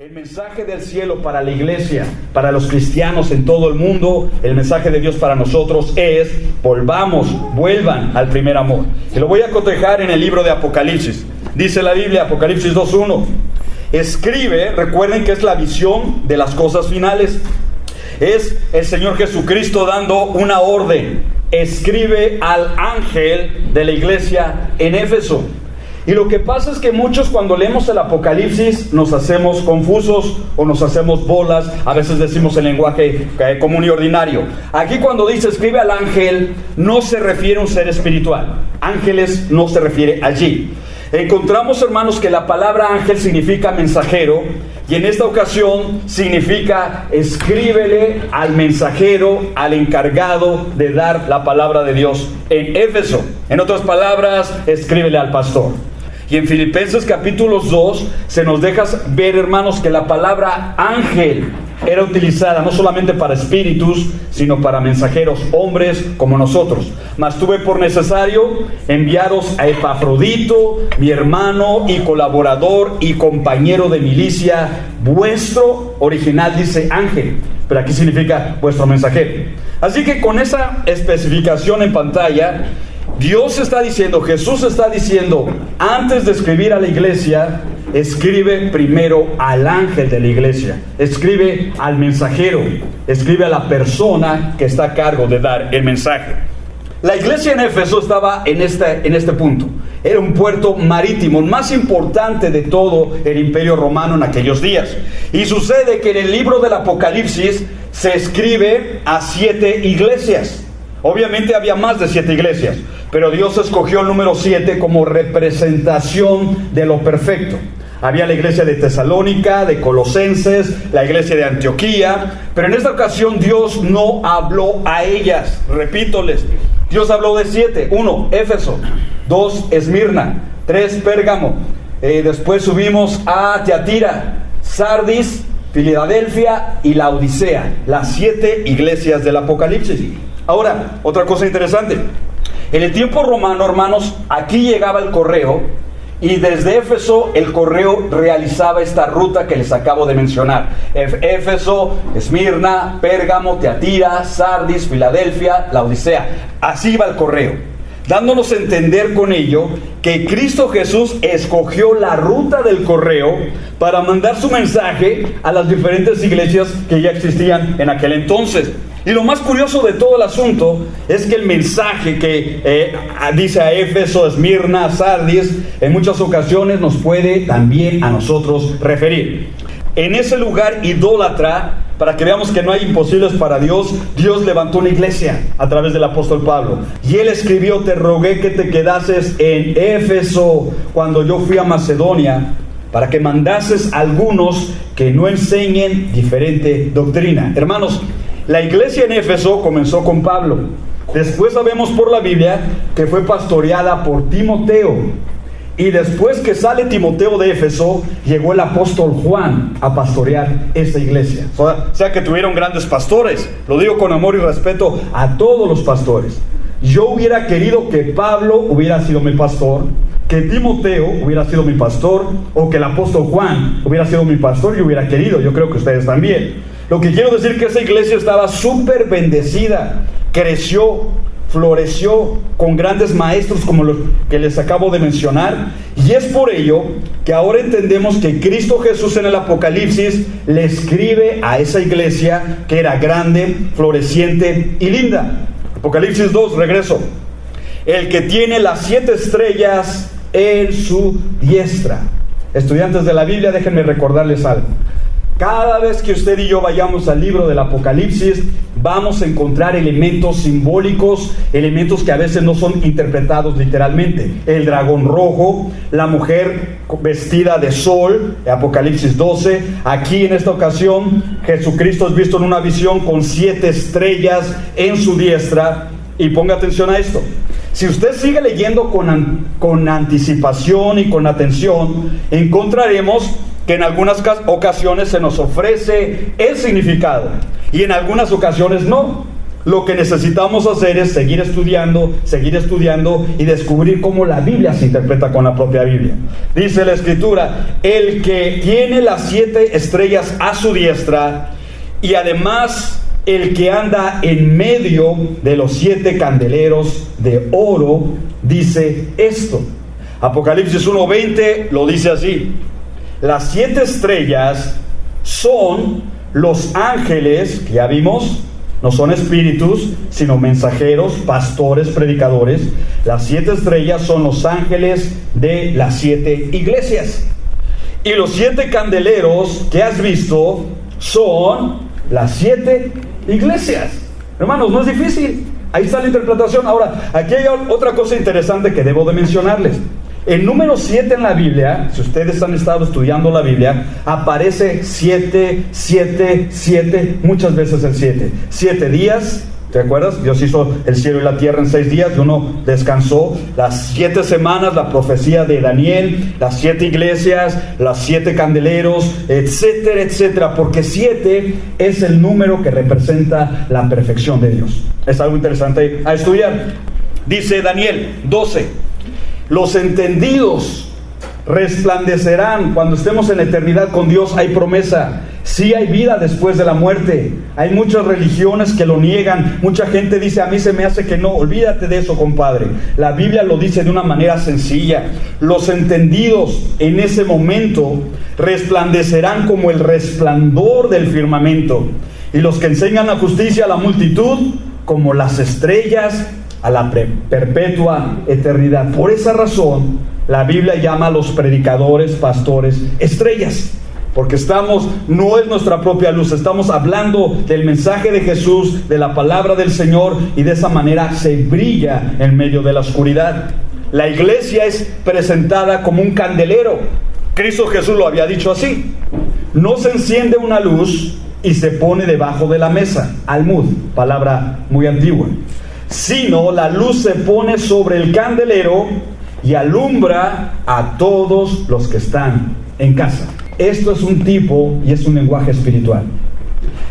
El mensaje del cielo para la iglesia, para los cristianos en todo el mundo, el mensaje de Dios para nosotros es: vuelvan al primer amor. Y lo voy a cotejar en el libro de Apocalipsis. Dice la Biblia, Apocalipsis 2:1. Escribe, recuerden que es la visión de las cosas finales. Es el Señor Jesucristo dando una orden. Escribe al ángel de la iglesia en Éfeso. Y lo que pasa es que muchos, cuando leemos el Apocalipsis, nos hacemos confusos o nos hacemos bolas. A veces decimos el lenguaje común y ordinario. Aquí, cuando dice escribe al ángel, no se refiere a un ser espiritual. Ángeles no se refiere allí. Encontramos, hermanos, que la palabra ángel significa mensajero, y en esta ocasión significa escríbele al mensajero, al encargado de dar la palabra de Dios en Éfeso. En otras palabras, escríbele al pastor. Y en Filipenses capítulo 2 se nos deja ver, hermanos, que la palabra ángel era utilizada no solamente para espíritus, sino para mensajeros, hombres como nosotros. Mas tuve por necesario enviaros a Epafrodito, mi hermano y colaborador y compañero de milicia, vuestro, original dice ángel, pero aquí significa vuestro mensajero. Así que con esa especificación en pantalla, Dios está diciendo, Jesús está diciendo, antes de escribir a la iglesia, escribe primero al ángel de la iglesia, escribe al mensajero, escribe a la persona que está a cargo de dar el mensaje. La iglesia en Éfeso estaba en este punto. Era un puerto marítimo, más importante de todo el imperio romano en aquellos días. Y sucede que en el libro del Apocalipsis se escribe a 7 iglesias. Obviamente había más de 7 iglesias, pero Dios escogió el número 7 como representación de lo perfecto. Había la iglesia de Tesalónica, de Colosenses, la iglesia de Antioquía, pero en esta ocasión Dios no habló a ellas. Repítoles, Dios habló de 7. 1, Éfeso. 2, Esmirna. 3, Pérgamo. Después subimos a Tiatira, Sardis, Filadelfia y Laodicea. Las 7 iglesias del Apocalipsis. Ahora, otra cosa interesante. En el tiempo romano, hermanos, aquí llegaba el correo, y desde Éfeso el correo realizaba esta ruta que les acabo de mencionar. Éfeso, Esmirna, Pérgamo, Tiatira, Sardis, Filadelfia, Laodicea. Así iba el correo, dándonos a entender con ello que Cristo Jesús escogió la ruta del correo para mandar su mensaje a las diferentes iglesias que ya existían en aquel entonces. Y lo más curioso de todo el asunto es que el mensaje que dice a Éfeso, Esmirna, Sardis, en muchas ocasiones nos puede también a nosotros referir. En ese lugar idólatra, para que veamos que no hay imposibles para Dios, Dios levantó una iglesia a través del apóstol Pablo. Y él escribió: te rogué que te quedases en Éfeso cuando yo fui a Macedonia, para que mandases algunos que no enseñen diferente doctrina. Hermanos, la iglesia en Éfeso comenzó con Pablo. Después sabemos por la Biblia que fue pastoreada por Timoteo. Y después que sale Timoteo de Éfeso, llegó el apóstol Juan a pastorear esta iglesia. O sea que tuvieron grandes pastores. Lo digo con amor y respeto a todos los pastores. Yo hubiera querido que Pablo hubiera sido mi pastor, que Timoteo hubiera sido mi pastor, o que el apóstol Juan hubiera sido mi pastor. Yo hubiera querido, yo creo que ustedes también. Lo que quiero decir es que esa iglesia estaba súper bendecida, creció, floreció con grandes maestros como los que les acabo de mencionar. Y es por ello que ahora entendemos que Cristo Jesús en el Apocalipsis le escribe a esa iglesia que era grande, floreciente y linda. Apocalipsis 2, regreso. El que tiene las 7 estrellas en su diestra. Estudiantes de la Biblia, déjenme recordarles algo. Cada vez que usted y yo vayamos al libro del Apocalipsis, vamos a encontrar elementos simbólicos, elementos que a veces no son interpretados literalmente. El dragón rojo, la mujer vestida de sol, Apocalipsis 12. Aquí en esta ocasión, Jesucristo es visto en una visión con 7 estrellas en su diestra. Y ponga atención a esto. Si usted sigue leyendo con anticipación y con atención, encontraremos que en algunas ocasiones se nos ofrece el significado y en algunas ocasiones no. lo que necesitamos hacer es seguir estudiando y descubrir cómo la Biblia se interpreta con la propia Biblia. Dice la Escritura: el que tiene las 7 estrellas a su diestra, y además el que anda en medio de los 7 candeleros de oro, dice esto. Apocalipsis 1:20 lo dice así: las 7 estrellas son los ángeles, que ya vimos, no son espíritus, sino mensajeros, pastores, predicadores. Las 7 estrellas son los ángeles de las 7 iglesias. Y los 7 candeleros que has visto son las 7 iglesias. Hermanos, no es difícil. Ahí está la interpretación. Ahora, aquí hay otra cosa interesante que debo de mencionarles. El número 7 en la Biblia, si ustedes han estado estudiando la Biblia, aparece 7, 7, 7, muchas veces el 7. 7 días, ¿te acuerdas? Dios hizo el cielo y la tierra en 6 días y uno descansó. Las 7 semanas, la profecía de Daniel, las 7 iglesias, las 7 candeleros, etcétera, etcétera. Porque 7 es el número que representa la perfección de Dios. Es algo interesante a estudiar. Dice Daniel 12. Los entendidos resplandecerán. Cuando estemos en la eternidad con Dios hay promesa. Sí hay vida después de la muerte. Hay muchas religiones que lo niegan. Mucha gente dice: a mí se me hace que no. Olvídate de eso, compadre. La Biblia lo dice de una manera sencilla. Los entendidos en ese momento resplandecerán como el resplandor del firmamento, y los que enseñan la justicia a la multitud como las estrellas a la perpetua eternidad. Por esa razón la Biblia llama a los predicadores, pastores, estrellas, porque no es nuestra propia luz, estamos hablando del mensaje de Jesús, de la palabra del Señor, y de esa manera se brilla en medio de la oscuridad. La iglesia es presentada como un candelero. Cristo Jesús lo había dicho así: no se enciende una luz y se pone debajo de la mesa, almud, palabra muy antigua, sino la luz se pone sobre el candelero y alumbra a todos los que están en casa. Esto es un tipo y es un lenguaje espiritual.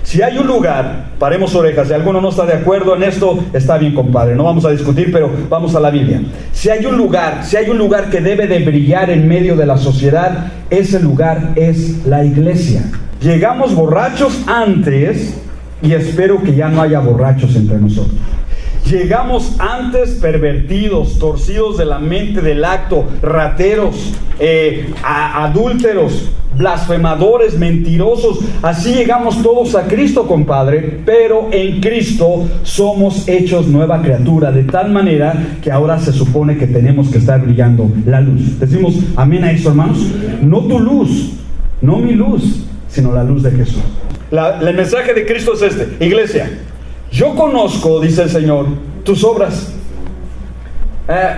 Si hay un lugar, paremos orejas, si alguno no está de acuerdo en esto, está bien, compadre, no vamos a discutir, pero vamos a la Biblia. Si hay un lugar que debe de brillar en medio de la sociedad, ese lugar es la iglesia. Llegamos borrachos antes, y espero que ya no haya borrachos entre nosotros. Llegamos antes pervertidos, torcidos de la mente, del acto, rateros, adúlteros, blasfemadores, mentirosos. Así llegamos todos a Cristo, compadre, pero en Cristo somos hechos nueva criatura, de tal manera que ahora se supone que tenemos que estar brillando la luz. Decimos amén a eso, hermanos. No tu luz, no mi luz, sino la luz de Jesús. El mensaje de Cristo es este: iglesia, yo conozco, dice el Señor, tus obras.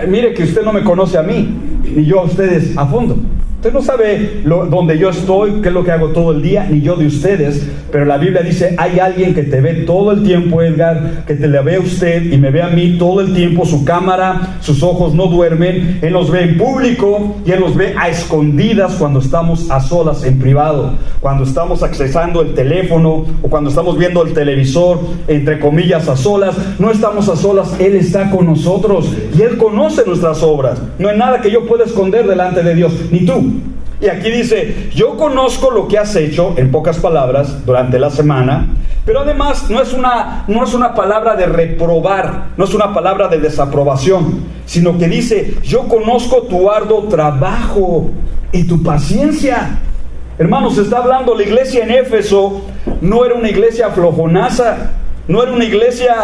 Mire que usted no me conoce a mí, ni yo a ustedes a fondo. Usted no sabe dónde yo estoy, qué es lo que hago todo el día, ni yo de ustedes. Pero la Biblia dice: hay alguien que te ve todo el tiempo, Edgar, que te le ve a usted y me ve a mí todo el tiempo. Su cámara, sus ojos no duermen. Él nos ve en público y Él nos ve a escondidas cuando estamos a solas, en privado, cuando estamos accesando el teléfono o cuando estamos viendo el televisor, entre comillas, a solas. No estamos a solas, Él está con nosotros y Él conoce nuestras obras. No hay nada que yo pueda esconder delante de Dios, ni tú. Y aquí dice: yo conozco lo que has hecho, en pocas palabras, durante la semana. Pero además no es una palabra de reprobar, no es una palabra de desaprobación, sino que dice: yo conozco tu arduo trabajo y tu paciencia. Hermanos, está hablando la iglesia en Éfeso. No era una iglesia flojonaza, no era una iglesia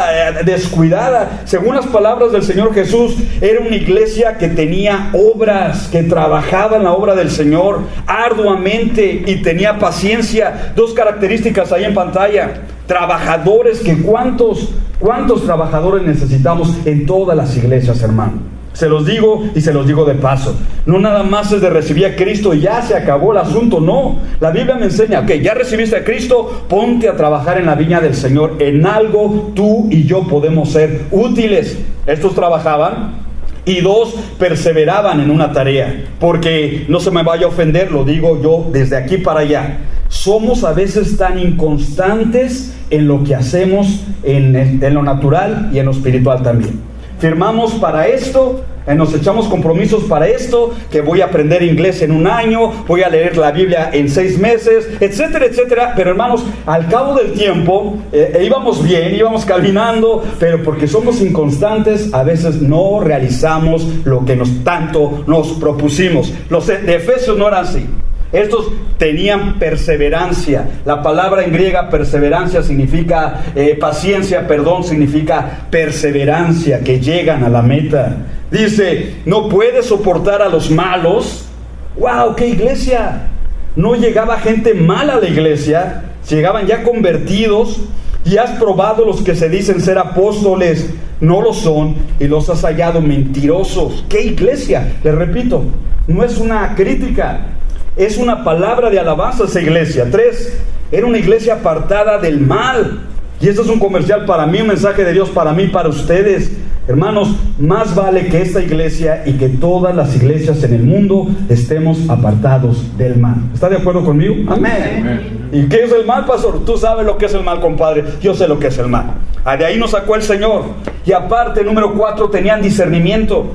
descuidada. Según las palabras del Señor Jesús, era una iglesia que tenía obras, que trabajaba en la obra del Señor arduamente y tenía paciencia. 2 características ahí en pantalla: trabajadores. Que ¿cuántos trabajadores necesitamos en todas las iglesias, hermano? Se los digo y se los digo de paso. No nada más es de recibir a Cristo y ya se acabó el asunto. No, la Biblia me enseña que ya recibiste a Cristo, ponte a trabajar en la viña del Señor. En algo tú y yo podemos ser útiles. Estos trabajaban. Y 2, perseveraban en una tarea. Porque no se me vaya a ofender, lo digo yo desde aquí para allá. somos a veces tan inconstantes en lo que hacemos en lo natural y en lo espiritual también. Firmamos para esto, nos echamos compromisos para esto, que voy a aprender inglés en 1 año, voy a leer la Biblia en 6 meses, etcétera, etcétera. Pero hermanos, al cabo del tiempo, íbamos bien, íbamos caminando, pero porque somos inconstantes, a veces no realizamos lo que tanto nos propusimos. Los de Efesios no eran así. Estos tenían perseverancia. La palabra en griega perseverancia significa paciencia, significa perseverancia, que llegan a la meta. Dice, no puede soportar a los malos. ¡Wow! ¡Qué iglesia! No llegaba gente mala a la iglesia, llegaban ya convertidos. Y has probado los que se dicen ser apóstoles, no lo son, y los has hallado mentirosos. ¡Qué iglesia! Les repito, no es una crítica, es una palabra de alabanza esa iglesia. 3, era una iglesia apartada del mal. Y esto es un comercial para mí, un mensaje de Dios para mí, para ustedes. Hermanos, más vale que esta iglesia y que todas las iglesias en el mundo estemos apartados del mal. ¿Está de acuerdo conmigo? Amén. Amén. ¿Y qué es el mal, pastor? Tú sabes lo que es el mal, compadre. Yo sé lo que es el mal. De ahí nos sacó el Señor. Y aparte, número 4, tenían discernimiento.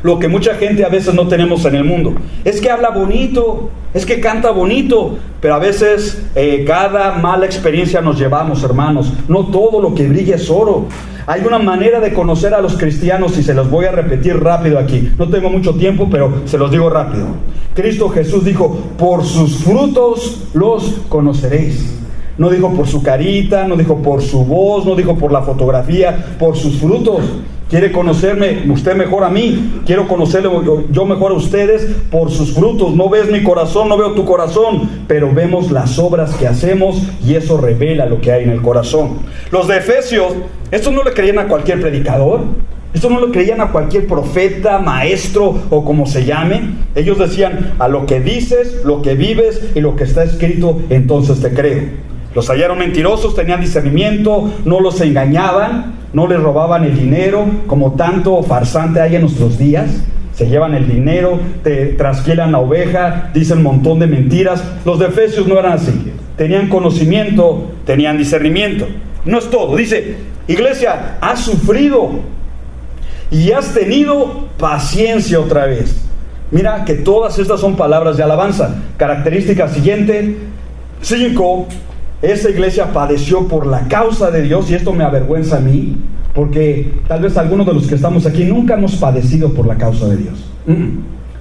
Lo que mucha gente a veces no tenemos en el mundo. Es que habla bonito, es que canta bonito, pero a veces cada mala experiencia nos llevamos, hermanos. No todo lo que brilla es oro. Hay una manera de conocer a los cristianos y se los voy a repetir rápido aquí. No tengo mucho tiempo, pero se los digo rápido. Cristo Jesús dijo, por sus frutos los conoceréis. No dijo por su carita, no dijo por su voz, no dijo por la fotografía, por sus frutos. Quiere conocerme usted mejor a mí, quiero conocerle yo mejor a ustedes por sus frutos. No ves mi corazón, no veo tu corazón, pero vemos las obras que hacemos y eso revela lo que hay en el corazón. Los de Efesios, estos no le creían a cualquier predicador, estos no le creían a cualquier profeta, maestro o como se llame. Ellos decían, a lo que dices, lo que vives y lo que está escrito, entonces te creo. Los hallaron mentirosos, tenían discernimiento, no los engañaban, no les robaban el dinero, como tanto farsante hay en nuestros días. Se llevan el dinero, te trasquielan la oveja, dicen un montón de mentiras. Los de Efesios no eran así. Tenían conocimiento, tenían discernimiento. No es todo. Dice, iglesia, has sufrido y has tenido paciencia otra vez. Mira que todas estas son palabras de alabanza. Característica siguiente, 5. Esa iglesia padeció por la causa de Dios, y esto me avergüenza a mí, porque tal vez algunos de los que estamos aquí nunca hemos padecido por la causa de Dios.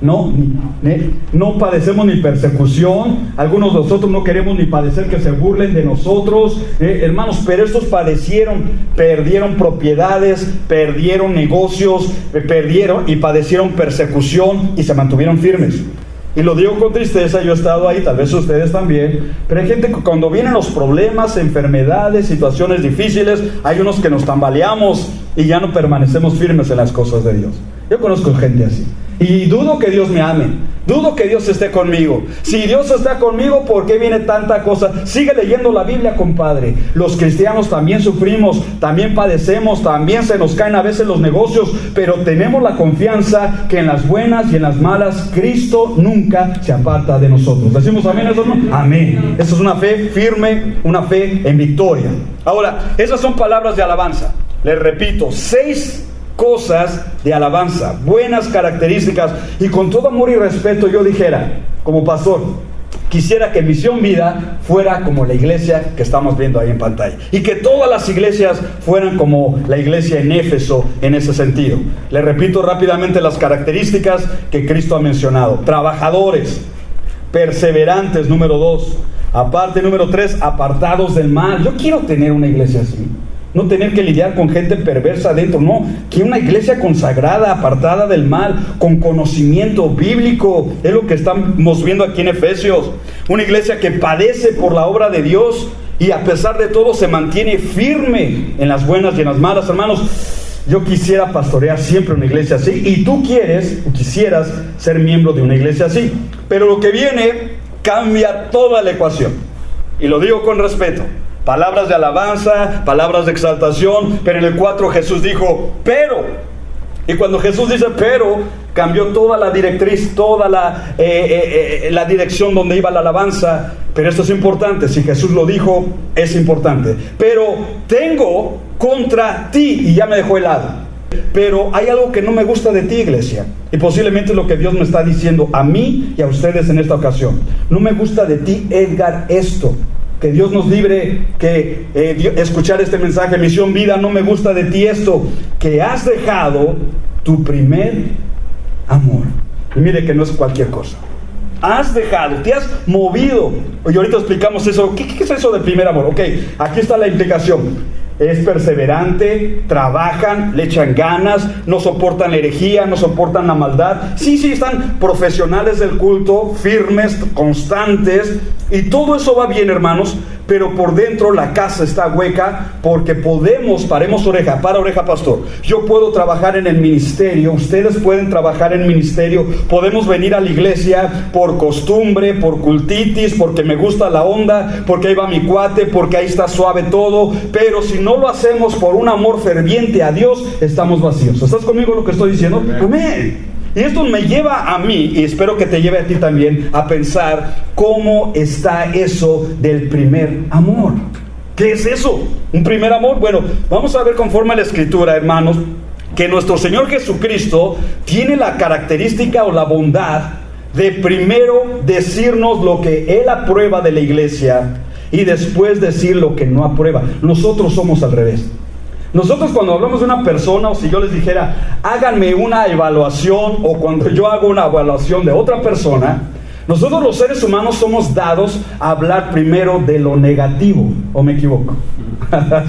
No padecemos ni persecución. Algunos de nosotros no queremos ni padecer que se burlen de nosotros, hermanos, pero estos padecieron, perdieron propiedades, perdieron negocios, perdieron y padecieron persecución y se mantuvieron firmes. Y lo digo con tristeza, yo he estado ahí, tal vez ustedes también, pero hay gente que cuando vienen los problemas, enfermedades, situaciones difíciles, hay unos que nos tambaleamos y ya no permanecemos firmes en las cosas de Dios. Yo conozco gente así. Y dudo que Dios me ame, dudo que Dios esté conmigo. Si Dios está conmigo, ¿por qué viene tanta cosa? Sigue leyendo la Biblia, compadre. Los cristianos también sufrimos, también padecemos, también se nos caen a veces los negocios, pero tenemos la confianza que en las buenas y en las malas, Cristo nunca se aparta de nosotros. ¿Decimos amén eso, no? Amén. Eso es una fe firme, una fe en victoria. Ahora, esas son palabras de alabanza. Les repito, 6 cosas de alabanza, buenas características, y con todo amor y respeto yo dijera, como pastor, quisiera que Misión Vida fuera como la iglesia que estamos viendo ahí en pantalla, y que todas las iglesias fueran como la iglesia en Éfeso en ese sentido. Le repito rápidamente las características que Cristo ha mencionado: trabajadores, perseverantes, número 2, aparte, número 3, apartados del mal. Yo quiero tener una iglesia así. No tener que lidiar con gente perversa adentro, no. Que una iglesia consagrada, apartada del mal, con conocimiento bíblico. Es lo que estamos viendo aquí en Efesios. Una iglesia que padece por la obra de Dios y a pesar de todo se mantiene firme en las buenas y en las malas. Hermanos, yo quisiera pastorear siempre una iglesia así. Y tú quisieras ser miembro de una iglesia así. Pero lo que viene cambia toda la ecuación. Y lo digo con respeto. Palabras de alabanza, palabras de exaltación, pero en el 4 Jesús dijo, pero. Y cuando Jesús dice pero, cambió toda la directriz, toda la dirección donde iba la alabanza. Pero esto es importante, si Jesús lo dijo, es importante. Pero tengo contra ti, y ya me dejó helado. Pero hay algo que no me gusta de ti, iglesia, y posiblemente es lo que Dios me está diciendo a mí y a ustedes en esta ocasión. No me gusta de ti, Edgar, esto. Que Dios nos libre que escuchar este mensaje, Misión Vida. No me gusta de ti esto, que has dejado tu primer amor. Y mire que no es cualquier cosa. Has dejado, te has movido. Y ahorita explicamos eso. ¿Qué es eso del primer amor? Ok, aquí está la implicación. Es perseverante, trabajan, le echan ganas, no soportan la herejía, no soportan la maldad. Sí, están profesionales del culto, firmes, constantes, y todo eso va bien, hermanos, pero por dentro la casa está hueca, porque paremos oreja, para oreja, pastor. Yo puedo trabajar en el ministerio, ustedes pueden trabajar en ministerio, podemos venir a la iglesia por costumbre, por cultitis, porque me gusta la onda, porque ahí va mi cuate, porque ahí está suave todo, pero si no lo hacemos por un amor ferviente a Dios, estamos vacíos. ¿Estás conmigo lo que estoy diciendo? Amén. Y esto me lleva a mí, y espero que te lleve a ti también, a pensar cómo está eso del primer amor. ¿Qué es eso? ¿Un primer amor? Bueno, vamos a ver conforme a la Escritura, hermanos, que nuestro Señor Jesucristo tiene la característica o la bondad de primero decirnos lo que Él aprueba de la iglesia y después decir lo que no aprueba. Nosotros somos al revés. Nosotros cuando hablamos de una persona, o si yo les dijera, háganme una evaluación, o cuando yo hago una evaluación de otra persona, nosotros los seres humanos somos dados a hablar primero de lo negativo, ¿o me equivoco?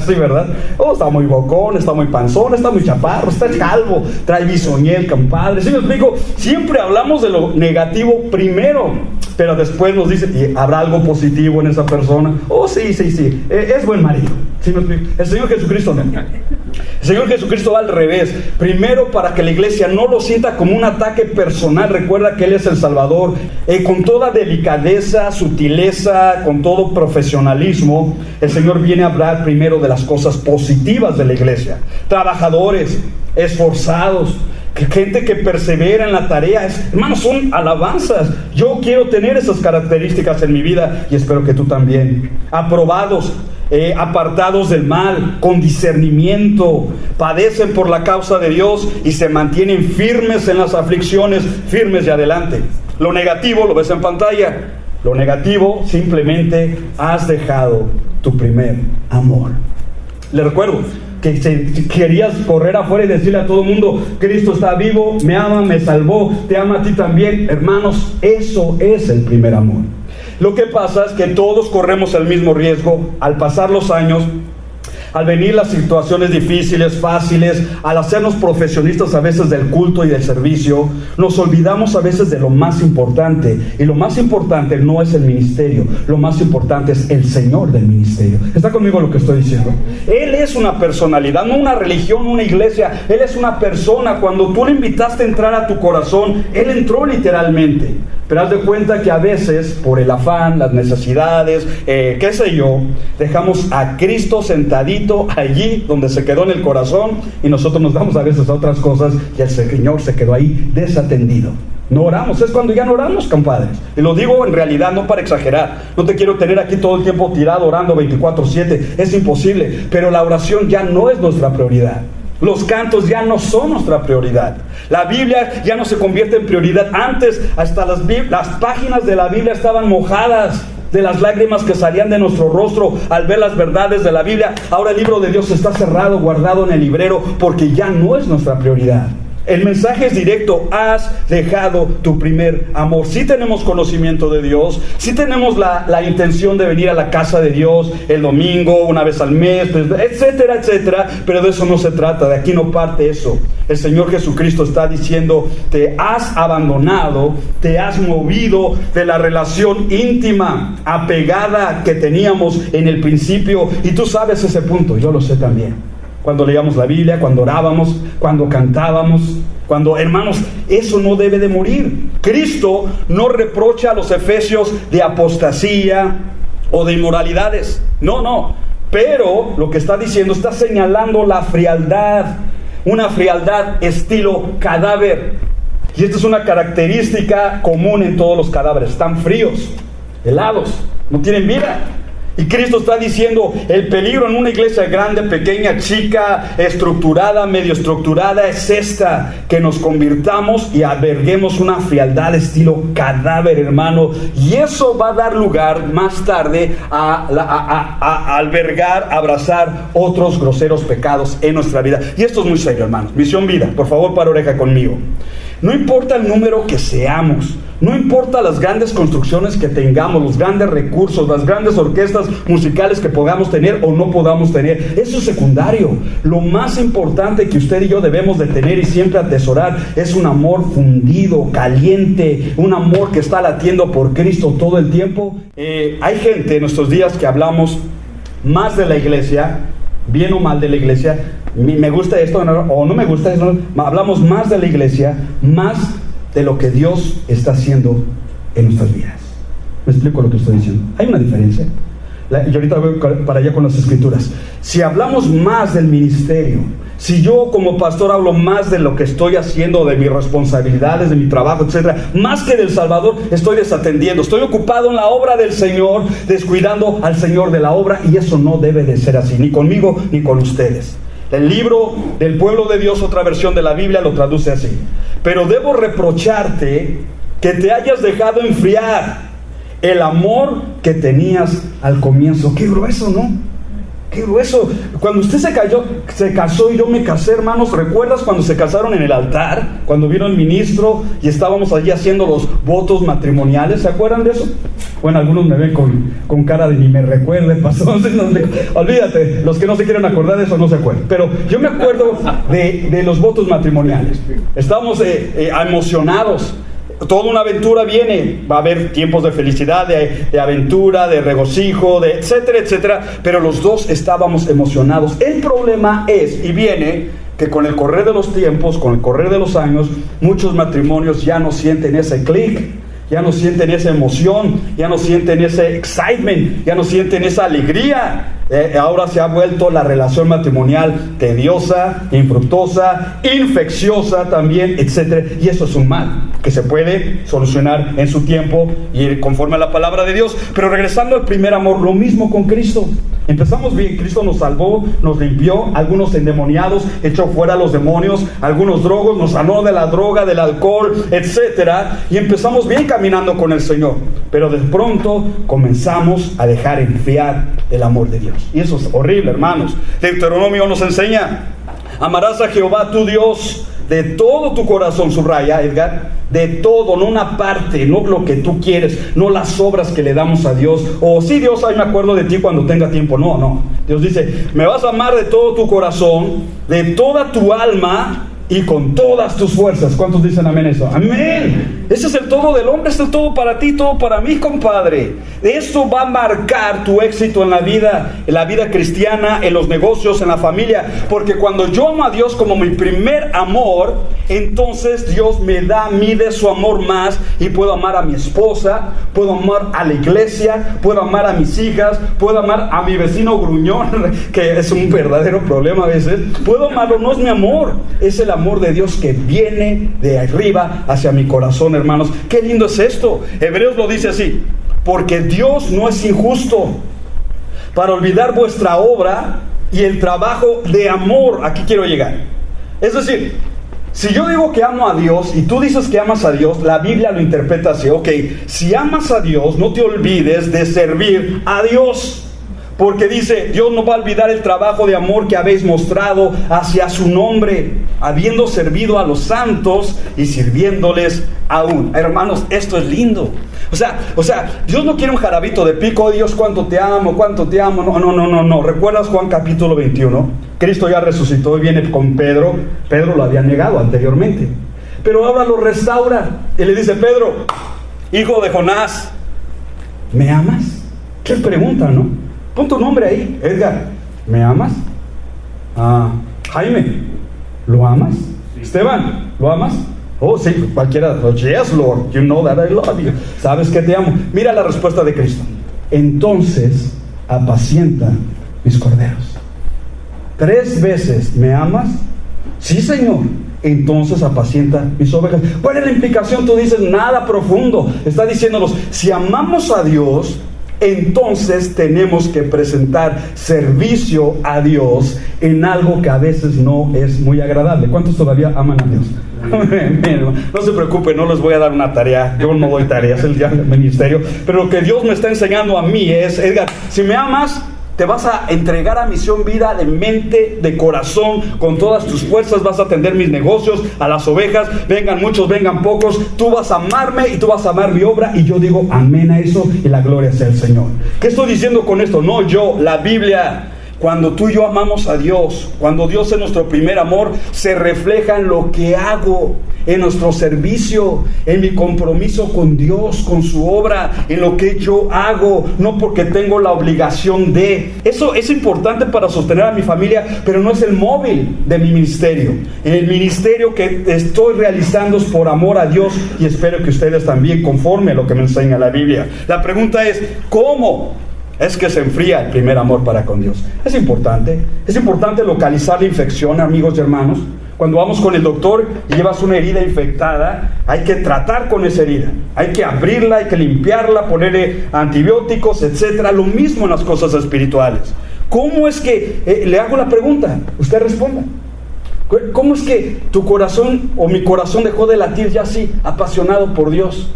Sí, ¿verdad? Está muy bocón, está muy panzón, está muy chaparro, está calvo, trae bisoñel, compadre. ¿Sí me explico? Siempre hablamos de lo negativo primero, pero después nos dicen, ¿y habrá algo positivo en esa persona? Sí, es buen marido. ¿Sí me explico? El Señor Jesucristo no. El Señor Jesucristo va al revés. Primero, para que la iglesia no lo sienta como un ataque personal. Recuerda que Él es el Salvador. Con toda delicadeza, sutileza, con todo profesionalismo, el Señor viene a hablar primero de las cosas positivas de la iglesia. Trabajadores, esforzados, gente que persevera en la tarea. Hermanos, son alabanzas. Yo quiero tener esas características en mi vida y espero que tú también. Aprobados, apartados del mal, con discernimiento, padecen por la causa de Dios y se mantienen firmes en las aflicciones, firmes y adelante. Lo negativo lo ves en pantalla. Lo negativo, simplemente has dejado tu primer amor. Le recuerdo que querías correr afuera y decirle a todo el mundo, Cristo está vivo, me ama, me salvó, te ama a ti también. Hermanos, eso es el primer amor. Lo que pasa es que todos corremos el mismo riesgo al pasar los años, al venir las situaciones difíciles, fáciles, al hacernos profesionistas a veces del culto y del servicio, nos olvidamos a veces de lo más importante. Y lo más importante no es el ministerio, lo más importante es el Señor del ministerio. ¿Está conmigo lo que estoy diciendo? Él es una personalidad, no una religión, no una iglesia. Él es una persona. Cuando tú le invitaste a entrar a tu corazón, Él entró literalmente. Pero haz de cuenta que a veces, por el afán, las necesidades, qué sé yo, dejamos a Cristo sentadito allí donde se quedó en el corazón, y nosotros nos damos a veces a otras cosas y el Señor se quedó ahí desatendido. No oramos, es cuando ya no oramos, compadres. Y lo digo en realidad, no para exagerar. No te quiero tener aquí todo el tiempo tirado orando 24/7, es imposible. Pero la oración ya no es nuestra prioridad. Los cantos ya no son nuestra prioridad. La Biblia ya no se convierte en prioridad. Antes hasta las páginas de la Biblia estaban mojadas de las lágrimas que salían de nuestro rostro al ver las verdades de la Biblia. Ahora el libro de Dios está cerrado, guardado en el librero, porque ya no es nuestra prioridad. El mensaje es directo: has dejado tu primer amor. Sí tenemos conocimiento de Dios, sí tenemos la intención de venir a la casa de Dios el domingo, una vez al mes, etcétera, etcétera, pero de eso no se trata, de aquí no parte eso. El Señor Jesucristo está diciendo: te has abandonado, te has movido de la relación íntima, apegada que teníamos en el principio, y tú sabes ese punto, yo lo sé también. Cuando leíamos la Biblia, cuando orábamos, cuando cantábamos, hermanos, eso no debe de morir. Cristo no reprocha a los efesios de apostasía o de inmoralidades. No. Pero lo que está diciendo, está señalando la frialdad. Una frialdad estilo cadáver. Y esta es una característica común en todos los cadáveres. Están fríos, helados, no tienen vida. Y Cristo está diciendo, el peligro en una iglesia grande, pequeña, chica, estructurada, medio estructurada, es esta: que nos convirtamos y alberguemos una frialdad estilo cadáver, hermano. Y eso va a dar lugar más tarde a albergar, abrazar otros groseros pecados en nuestra vida. Y esto es muy serio, hermanos. Misión Vida, por favor, para oreja conmigo. No importa el número que seamos, no importa las grandes construcciones que tengamos, los grandes recursos, las grandes orquestas musicales que podamos tener o no podamos tener, eso es secundario. Lo más importante que usted y yo debemos de tener y siempre atesorar es un amor fundido, caliente, un amor que está latiendo por Cristo todo el tiempo. Hay gente en nuestros días que hablamos más de la iglesia, bien o mal de la iglesia, me gusta esto o no me gusta esto, hablamos más de la iglesia, más de lo que Dios está haciendo en nuestras vidas. ¿Me explico lo que estoy diciendo? Hay una diferencia. Y ahorita voy para allá con las escrituras. Si hablamos más del ministerio, si yo como pastor hablo más de lo que estoy haciendo, de mis responsabilidades, de mi trabajo, etcétera, más que del Salvador, estoy desatendiendo, estoy ocupado en la obra del Señor, descuidando al Señor de la obra, y eso no debe de ser así, ni conmigo ni con ustedes. El libro del pueblo de Dios, otra versión de la Biblia, lo traduce así: pero debo reprocharte que te hayas dejado enfriar el amor que tenías al comienzo. Qué grueso, ¿no? Qué grueso. Cuando usted se casó y yo me casé, hermanos, ¿recuerdas cuando se casaron en el altar? Cuando vino el ministro y estábamos allí haciendo los votos matrimoniales, ¿se acuerdan de eso? Bueno, algunos me ven con cara de ni me recuerde, pasó. Olvídate, los que no se quieren acordar de eso no se acuerdan. Pero yo me acuerdo de los votos matrimoniales. Estábamos emocionados. Toda una aventura viene, va a haber tiempos de felicidad, de aventura, de regocijo, de etcétera, etcétera, pero los dos estábamos emocionados. El problema es, y viene, que con el correr de los tiempos, con el correr de los años, muchos matrimonios ya no sienten ese clic, ya no sienten esa emoción, ya no sienten ese excitement, ya no sienten esa alegría. Ahora se ha vuelto la relación matrimonial tediosa, infructuosa, infecciosa también, etcétera. Y eso es un mal que se puede solucionar en su tiempo y conforme a la palabra de Dios. Pero regresando al primer amor, lo mismo con Cristo. Empezamos bien, Cristo nos salvó, nos limpió, algunos endemoniados, echó fuera a los demonios, algunos drogos, nos sanó de la droga, del alcohol, etcétera, y empezamos bien caminando con el Señor, pero de pronto comenzamos a dejar enfriar el amor de Dios, y eso es horrible, hermanos. Deuteronomio nos enseña: amarás a Jehová tu Dios de todo tu corazón, subraya Edgar, de todo, no una parte, no lo que tú quieres, no las obras que le damos a Dios, o sí, Dios, ahí me acuerdo de ti cuando tenga tiempo. No, Dios dice: me vas a amar de todo tu corazón, de toda tu alma y con todas tus fuerzas. ¿Cuántos dicen amén eso? Amén. Ese es el todo del hombre, es el todo para ti, todo para mí, compadre. Esto va a marcar tu éxito en la vida cristiana, en los negocios, en la familia. Porque cuando yo amo a Dios como mi primer amor, entonces Dios me da a mí de su amor más, y puedo amar a mi esposa, puedo amar a la iglesia, puedo amar a mis hijas, puedo amar a mi vecino gruñón, que es un verdadero problema a veces. Puedo amarlo, no es mi amor, es el amor de Dios que viene de arriba hacia mi corazón, hermanos. Qué lindo es esto. Hebreos lo dice así: porque Dios no es injusto para olvidar vuestra obra y el trabajo de amor. Aquí quiero llegar. Es decir, si yo digo que amo a Dios y tú dices que amas a Dios, la Biblia lo interpreta así: ok, si amas a Dios, no te olvides de servir a Dios. Porque dice, Dios no va a olvidar el trabajo de amor que habéis mostrado hacia su nombre, habiendo servido a los santos y sirviéndoles aún. Hermanos, esto es lindo. O sea, Dios no quiere un jarabito de pico: Dios, cuánto te amo, cuánto te amo. No. ¿Recuerdas Juan capítulo 21? Cristo ya resucitó y viene con Pedro. Pedro lo había negado anteriormente, pero ahora lo restaura y le dice: Pedro, hijo de Jonás, ¿me amas? ¿Qué pregunta, no? Pon tu nombre ahí, Edgar. ¿Me amas? Jaime, ¿lo amas? Sí. Esteban, ¿lo amas? Oh, sí, cualquiera. Oh, yes, Lord, you know that I love you. ¿Sabes que te amo? Mira la respuesta de Cristo: entonces apacienta mis corderos. 3 veces: ¿me amas? Sí, Señor. entonces apacienta mis ovejas. ¿Cuál es la implicación? Tú dices, nada profundo. Está diciéndonos, si amamos a Dios, entonces tenemos que presentar servicio a Dios en algo que a veces no es muy agradable. ¿Cuántos todavía aman a Dios? No se preocupe, no les voy a dar una tarea. Yo no doy tareas, el ministerio. Pero lo que Dios me está enseñando a mí es, Edgar, si me amas, te vas a entregar a Misión Vida de mente, de corazón, con todas tus fuerzas. Vas a atender mis negocios, a las ovejas, vengan muchos, vengan pocos. Tú vas a amarme y tú vas a amar mi obra. Y yo digo amén a eso, y la gloria sea el Señor. ¿Qué estoy diciendo con esto? No yo, la Biblia. Cuando tú y yo amamos a Dios, cuando Dios es nuestro primer amor, se refleja en lo que hago, en nuestro servicio, en mi compromiso con Dios, con su obra, en lo que yo hago, no porque tengo la obligación de. Eso es importante para sostener a mi familia, pero no es el móvil de mi ministerio. El ministerio que estoy realizando es por amor a Dios, y espero que ustedes también, conforme a lo que me enseña la Biblia. La pregunta es, ¿cómo es que se enfría el primer amor para con Dios? Es importante localizar la infección, amigos y hermanos. Cuando vamos con el doctor y llevas una herida infectada, hay que tratar con esa herida, hay que abrirla, hay que limpiarla, ponerle antibióticos, etcétera. Lo mismo en las cosas espirituales. ¿Cómo es que, le hago la pregunta, usted responda, cómo es que tu corazón o mi corazón dejó de latir ya así, apasionado por Dios?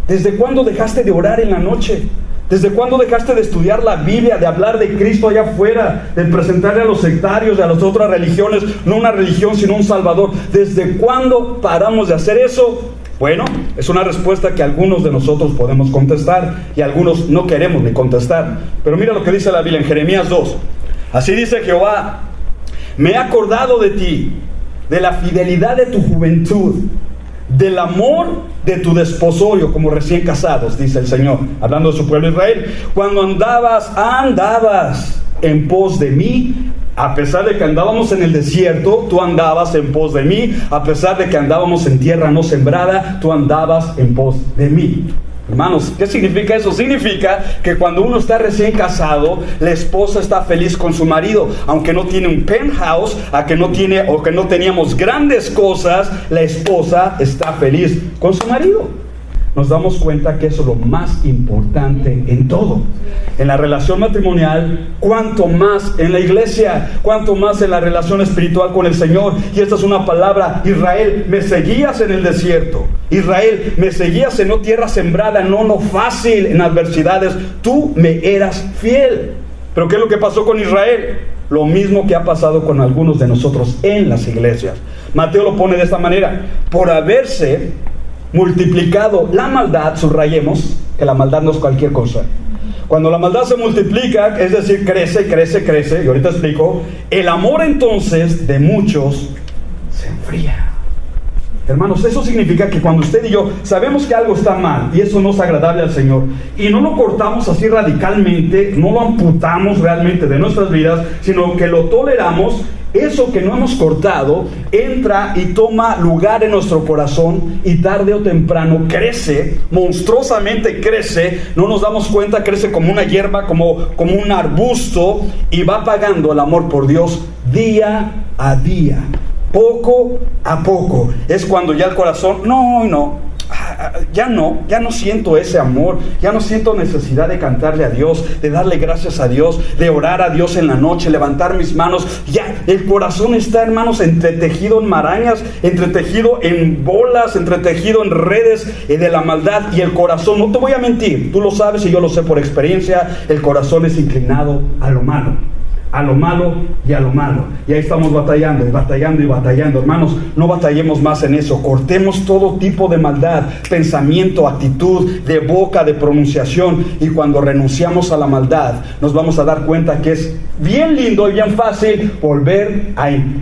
¿Desde cuándo dejaste de orar en la noche? ¿Desde cuándo dejaste de estudiar la Biblia, de hablar de Cristo allá afuera, de presentarle a los sectarios, a las otras religiones, no una religión sino un Salvador? ¿Desde cuándo paramos de hacer eso? Bueno, es una respuesta que algunos de nosotros podemos contestar y algunos no queremos ni contestar. Pero mira lo que dice la Biblia en Jeremías 2. Así dice Jehová: me he acordado de ti, de la fidelidad de tu juventud, del amor de tu desposorio como recién casados, dice el Señor, hablando de su pueblo Israel. Cuando andabas en pos de mí, a pesar de que andábamos en el desierto, tú andabas en pos de mí. A pesar de que andábamos en tierra no sembrada, tú andabas en pos de mí. Hermanos, ¿qué significa eso? Significa que cuando uno está recién casado, la esposa está feliz con su marido. Aunque no tiene un penthouse, que no teníamos grandes cosas, la esposa está feliz con su marido. Nos damos cuenta que eso es lo más importante en todo. En la relación matrimonial, cuanto más en la iglesia, cuanto más en la relación espiritual con el Señor. Y esta es una palabra: Israel, me seguías en el desierto. Israel, me seguías en no tierra sembrada, no fácil, en adversidades. Tú me eras fiel. Pero ¿qué es lo que pasó con Israel? Lo mismo que ha pasado con algunos de nosotros en las iglesias. Mateo lo pone de esta manera: por haberse multiplicado la maldad, subrayemos que la maldad no es cualquier cosa. Cuando la maldad se multiplica, es decir, crece, y ahorita explico, el amor entonces de muchos se enfría. Hermanos, eso significa que cuando usted y yo sabemos que algo está mal y eso no es agradable al Señor, y no lo cortamos así radicalmente, no lo amputamos realmente de nuestras vidas, sino que lo toleramos, eso que no hemos cortado entra y toma lugar en nuestro corazón, y tarde o temprano crece, monstruosamente crece, no nos damos cuenta, crece como una hierba, como un arbusto, y va apagando el amor por Dios día a día. Poco a poco es cuando ya el corazón, ya no siento ese amor, ya no siento necesidad de cantarle a Dios, de darle gracias a Dios, de orar a Dios en la noche, levantar mis manos. Ya el corazón está, hermanos, entretejido en marañas, entretejido en bolas, entretejido en redes de la maldad. Y el corazón, no te voy a mentir, tú lo sabes y yo lo sé por experiencia, el corazón es inclinado a lo malo. A lo malo y a lo malo. Y ahí estamos batallando. Hermanos, no batallemos más en eso. Cortemos todo tipo de maldad, pensamiento, actitud, de boca, de pronunciación. Y cuando renunciamos a la maldad, nos vamos a dar cuenta que es bien lindo y bien fácil volver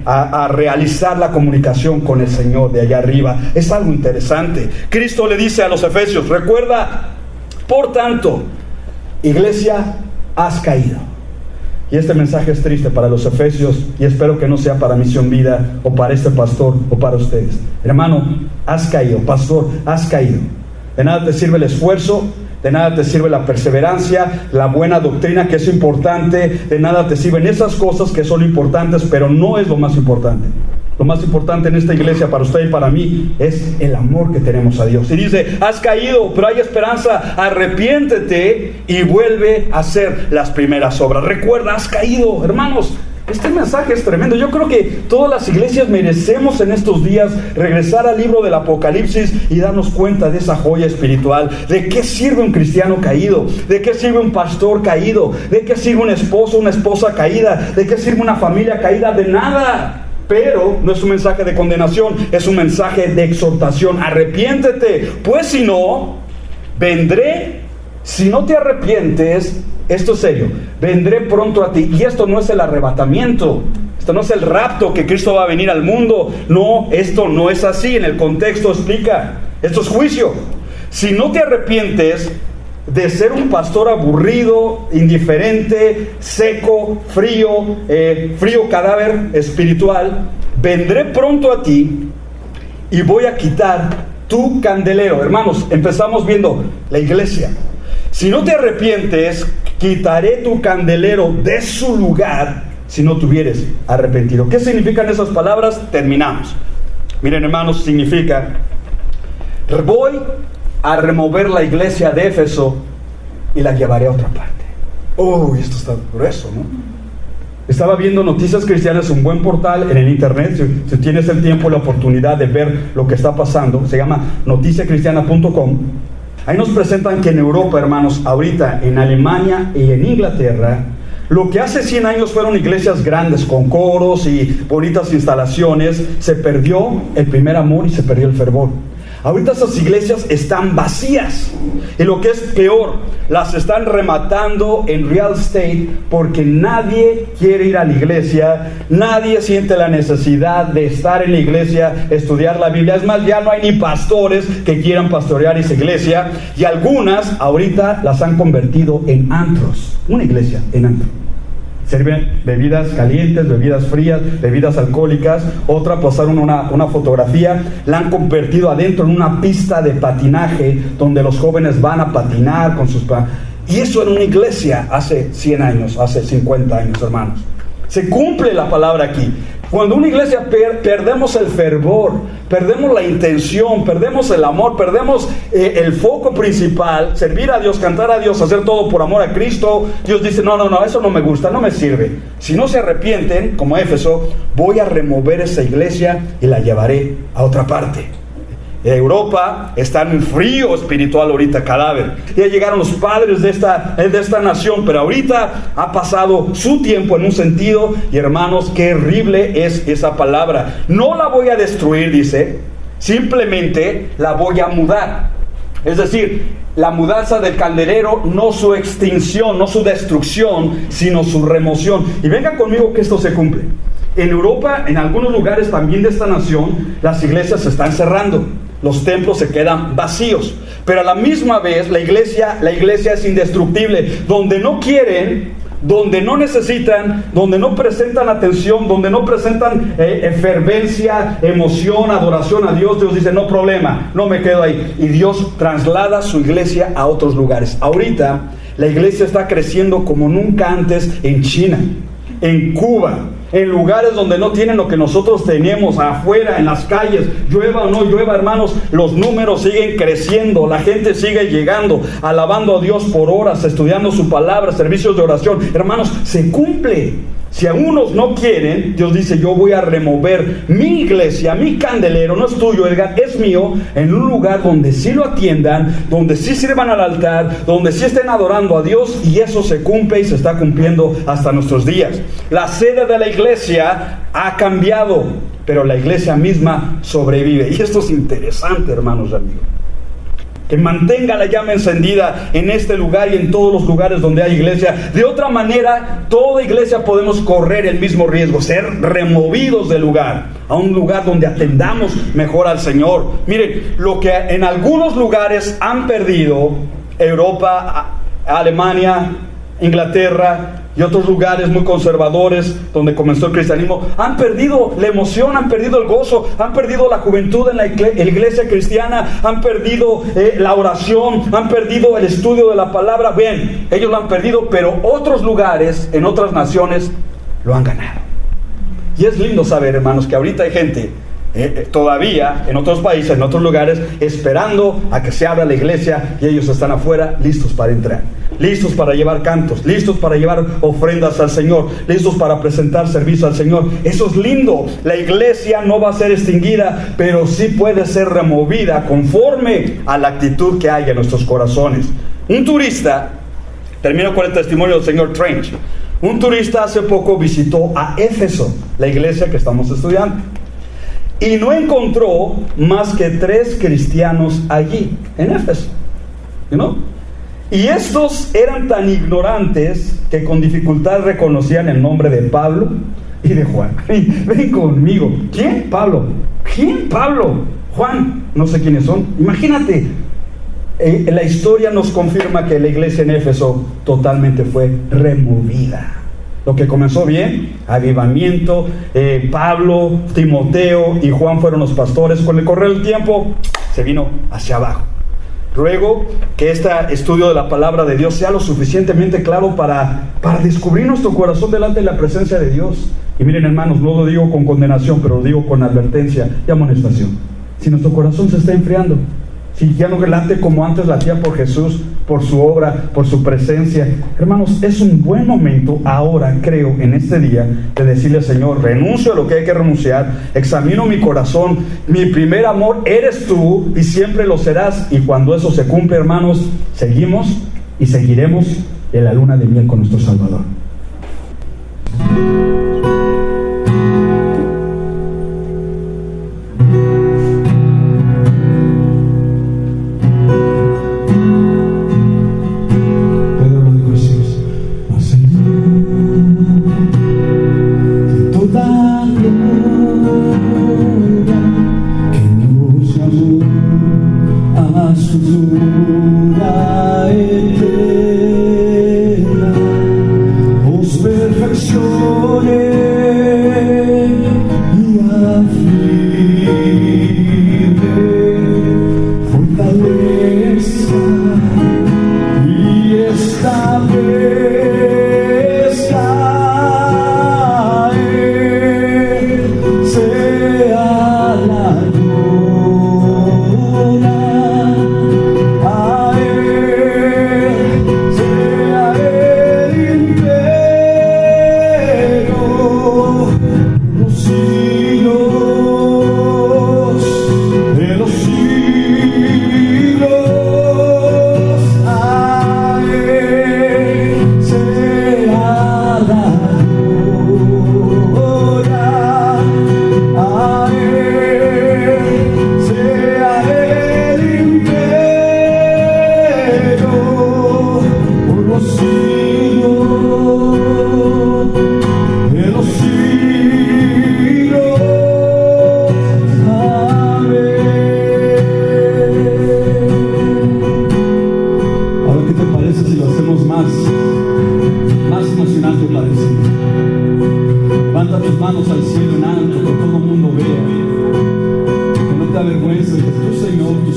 a realizar la comunicación con el Señor de allá arriba. Es algo interesante. Cristo le dice a los Efesios: recuerda, por tanto, iglesia, has caído. Y este mensaje es triste para los efesios, y espero que no sea para Misión Vida, o para este pastor, o para ustedes. Hermano, has caído. Pastor, has caído. De nada te sirve el esfuerzo, de nada te sirve la perseverancia, la buena doctrina, que es importante. De nada te sirven esas cosas que son importantes, pero no es lo más importante. Lo más importante en esta iglesia para usted y para mí es el amor que tenemos a Dios. Y dice, has caído, pero hay esperanza, arrepiéntete y vuelve a hacer las primeras obras. Recuerda, has caído, hermanos. Este mensaje es tremendo. Yo creo que todas las iglesias merecemos en estos días regresar al libro del Apocalipsis y darnos cuenta de esa joya espiritual. ¿De qué sirve un cristiano caído? ¿De qué sirve un pastor caído? ¿De qué sirve un esposo, una esposa caída? ¿De qué sirve una familia caída? De nada. Pero no es un mensaje de condenación, es un mensaje de exhortación. Arrepiéntete, pues si no, vendré. Si no te arrepientes, esto es serio, vendré pronto a ti. Y esto no es el arrebatamiento, esto no es el rapto que Cristo va a venir al mundo. No, esto no es así. En el contexto explica, esto es juicio. Si no te arrepientes de ser un pastor aburrido, indiferente, seco, frío cadáver espiritual, vendré pronto a ti y voy a quitar tu candelero. Hermanos, empezamos viendo la iglesia. Si no te arrepientes, quitaré tu candelero de su lugar si no te hubieres arrepentido. ¿Qué significan esas palabras? Terminamos. Miren, hermanos, significa: voy a remover la iglesia de Éfeso y la llevaré a otra parte. Esto está grueso, ¿no? Estaba viendo Noticias Cristianas, un buen portal en el internet. Si tienes el tiempo y la oportunidad de ver lo que está pasando, se llama noticiacristiana.com. Ahí nos presentan que en Europa, hermanos, ahorita en Alemania y en Inglaterra, lo que hace 100 años fueron iglesias grandes con coros y bonitas instalaciones, se perdió el primer amor y se perdió el fervor. Ahorita esas iglesias están vacías, y lo que es peor, las están rematando en real estate porque nadie quiere ir a la iglesia, nadie siente la necesidad de estar en la iglesia, estudiar la Biblia. Es más, ya no hay ni pastores que quieran pastorear esa iglesia, y algunas ahorita las han convertido en antros, una iglesia en antro. Sirven bebidas calientes, bebidas frías, bebidas alcohólicas. Otra pasaron una fotografía, la han convertido adentro en una pista de patinaje donde los jóvenes van a patinar con sus... Y eso en una iglesia hace 100 años, hace 50 años, hermanos. Se cumple la palabra aquí. Cuando una iglesia perdemos el fervor, perdemos la intención, perdemos el amor, perdemos el foco principal, servir a Dios, cantar a Dios, hacer todo por amor a Cristo, Dios dice, no, eso no me gusta, no me sirve. Si no se arrepienten, como Éfeso, voy a remover esa iglesia y la llevaré a otra parte. Europa está en un frío espiritual ahorita, cadáver. Ya llegaron los padres de esta nación, pero ahorita ha pasado su tiempo en un sentido. Y hermanos, qué horrible es esa palabra. No la voy a destruir, dice, simplemente la voy a mudar. Es decir, la mudanza del candelero, no su extinción, no su destrucción, sino su remoción. Y vengan conmigo que esto se cumple. En Europa, en algunos lugares también de esta nación, las iglesias se están cerrando. Los templos se quedan vacíos, pero a la misma vez la iglesia es indestructible. Donde no quieren, donde no necesitan, donde no presentan atención, donde no presentan fervencia, emoción, adoración a Dios, Dios dice, no problema, no me quedo ahí. Y Dios traslada su iglesia a otros lugares. Ahorita la iglesia está creciendo como nunca antes en China, en Cuba, en lugares donde no tienen lo que nosotros tenemos, afuera, en las calles, llueva o no llueva, hermanos, los números siguen creciendo, la gente sigue llegando, alabando a Dios por horas, estudiando su palabra, servicios de oración. Hermanos, se cumple. Si algunos no quieren, Dios dice, yo voy a remover mi iglesia, mi candelero, no es tuyo, Edgar, es mío, en un lugar donde sí lo atiendan, donde sí sirvan al altar, donde sí estén adorando a Dios, y eso se cumple y se está cumpliendo hasta nuestros días. La sede de la iglesia ha cambiado, pero la iglesia misma sobrevive. Y esto es interesante, hermanos y amigos. Que mantenga la llama encendida en este lugar y en todos los lugares donde hay iglesia. De otra manera, toda iglesia podemos correr el mismo riesgo, ser removidos del lugar, a un lugar donde atendamos mejor al Señor. Miren, lo que en algunos lugares han perdido, Europa, Alemania, Inglaterra y otros lugares muy conservadores donde comenzó el cristianismo, han perdido la emoción, han perdido el gozo, han perdido la juventud en la iglesia cristiana, han perdido la oración, han perdido el estudio de la palabra. Bien, ellos lo han perdido, pero otros lugares, en otras naciones, lo han ganado. Y es lindo saber, hermanos, que ahorita hay gente todavía en otros países, en otros lugares, esperando a que se abra la iglesia, y ellos están afuera listos para entrar, listos para llevar cantos, listos para llevar ofrendas al Señor, listos para presentar servicio al Señor. Eso es lindo. La iglesia no va a ser extinguida, pero sí puede ser removida conforme a la actitud que hay en nuestros corazones. Un turista, termino con el testimonio del señor Trench. Un turista hace poco visitó a Éfeso, la iglesia que estamos estudiando, y no encontró más que 3 cristianos allí, en Éfeso. ¿No? Y estos eran tan ignorantes que con dificultad reconocían el nombre de Pablo y de Juan. Ven conmigo. ¿Quién? Pablo. ¿Quién? Pablo. Juan. No sé quiénes son. Imagínate. La historia nos confirma que la iglesia en Éfeso totalmente fue removida. Lo que comenzó bien, avivamiento, Pablo, Timoteo y Juan fueron los pastores. Con el correr del tiempo se vino hacia abajo. Ruego que este estudio de la palabra de Dios sea lo suficientemente claro para descubrir nuestro corazón delante de la presencia de Dios. Y miren, hermanos, no lo digo con condenación, pero lo digo con advertencia y amonestación. Si nuestro corazón se está enfriando, si ya no late como antes latía por Jesús, por su obra, por su presencia, hermanos, es un buen momento ahora, creo, en este día, de decirle: Señor, renuncio a lo que hay que renunciar, examino mi corazón, mi primer amor eres tú y siempre lo serás. Y cuando eso se cumple, hermanos, seguimos y seguiremos en la luna de miel con nuestro Salvador.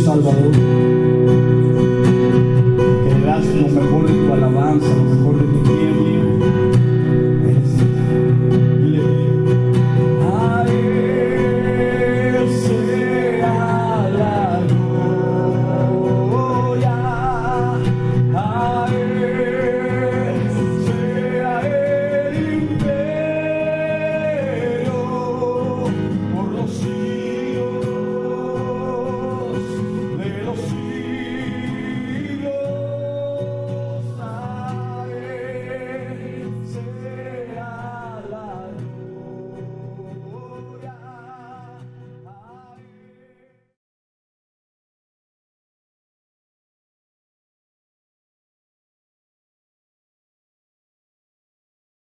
Salvador.